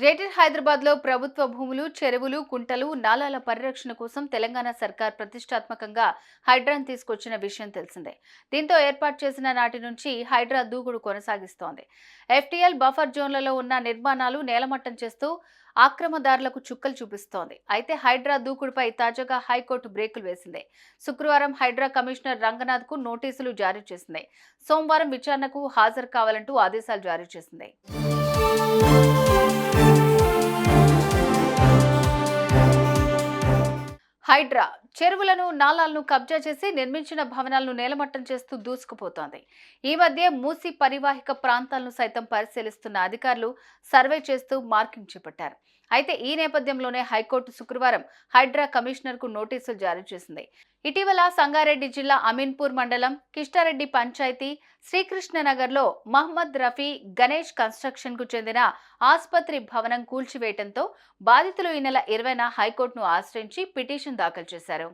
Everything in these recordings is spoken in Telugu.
గ్రేటర్ హైదరాబాద్ లో ప్రభుత్వ భూములు, చెరువులు, కుంటలు, నాలాల పరిరక్షణ కోసం తెలంగాణ సర్కార్ ప్రతిష్టాత్మకంగా హైడ్రాను తీసుకొచ్చిన విషయం తెలిసిందే. దీంతో ఏర్పాటు చేసిన నాటి నుంచి హైడ్రా దూకుడు కొనసాగిస్తోంది. ఎఫ్టీఎల్ బఫర్ జోన్లలో ఉన్న నిర్మాణాలు నేలమట్టం చేస్తూ ఆక్రమదారులకు చుక్కలు చూపిస్తోంది. అయితే హైడ్రా దూకుడుపై తాజాగా హైకోర్టు బ్రేకులు వేసింది. శుక్రవారం హైడ్రా కమిషనర్ రంగనాథ్ కు నోటీసులు జారీ చేసింది. సోమవారం విచారణకు హాజరు కావాలంటూ ఆదేశాలు జారీ చేసింది. హైడ్రా చెరువులను, నాలాలను కబ్జా చేసి నిర్మించిన భవనాలను నేలమట్టం చేస్తూ దూసుకుపోతోంది. ఈ మధ్య మూసీ పరివాహిక ప్రాంతాలను సైతం పరిశీలిస్తున్న అధికారులు సర్వే చేస్తూ మార్కింగ్ చేపట్టారు. అయితే ఈ నేపథ్యంలోనే హైకోర్టు శుక్రవారం హైడ్రా కమిషనర్ కు నోటీసులు జారీ చేసింది. ఇటీవల సంగారెడ్డి జిల్లా అమీన్పూర్ మండలం కిష్టారెడ్డి పంచాయతీ శ్రీకృష్ణనగర్ లో మహ్మద్ రఫీ గణేష్ కన్స్ట్రక్షన్ కు చెందిన ఆసుపత్రి భవనం కూల్చివేయడంతో బాధితులు ఈ నెల 20న హైకోర్టును ఆశ్రయించి పిటిషన్ దాఖలు చేశారు.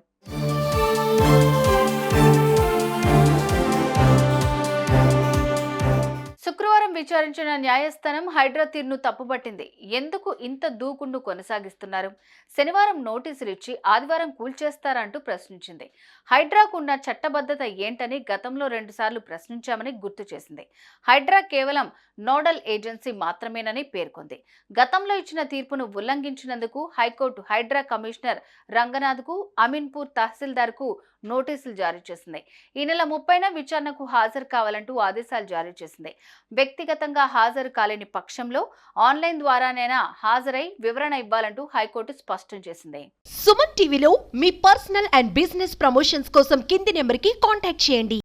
శుక్రవారం విచారించిన న్యాయస్థానం హైడ్రా తీరును తప్పుబట్టింది. ఎందుకు ఇంత దూకుడును కొనసాగిస్తున్నారు? శనివారం నోటీసులు ఇచ్చి ఆదివారం కూల్చేస్తారంటూ ప్రశ్నించింది. హైడ్రాకు ఉన్న చట్టబద్ధత ఏంటని గతంలో 2 సార్లు ప్రశ్నించామని గుర్తు చేసింది. హైడ్రా కేవలం నోడల్ ఏజెన్సీ మాత్రమేనని పేర్కొంది. గతంలో ఇచ్చిన తీర్పును ఉల్లంఘించినందుకు హైకోర్టు హైడ్రా కమిషనర్ రంగనాథ్ కు, అమీన్పూర్ తహసీల్దార్ కు నోటీసులు జారీ చేసింది. ఈ నెల 30న విచారణకు హాజరు కావాలంటూ ఆదేశాలు జారీ చేసింది. వ్యక్తిగతంగా హాజరు కాలేని పక్షంలో ఆన్లైన్ ద్వారానైనా హాజరై వివరణ ఇవ్వాలంటూ హైకోర్టు స్పష్టం చేసింది. సుమన్ టీవీలో మీ పర్సనల్ అండ్ బిజినెస్ ప్రమోషన్స్ కోసం కింది నెంబర్కి కాంటాక్ట్ చేయండి.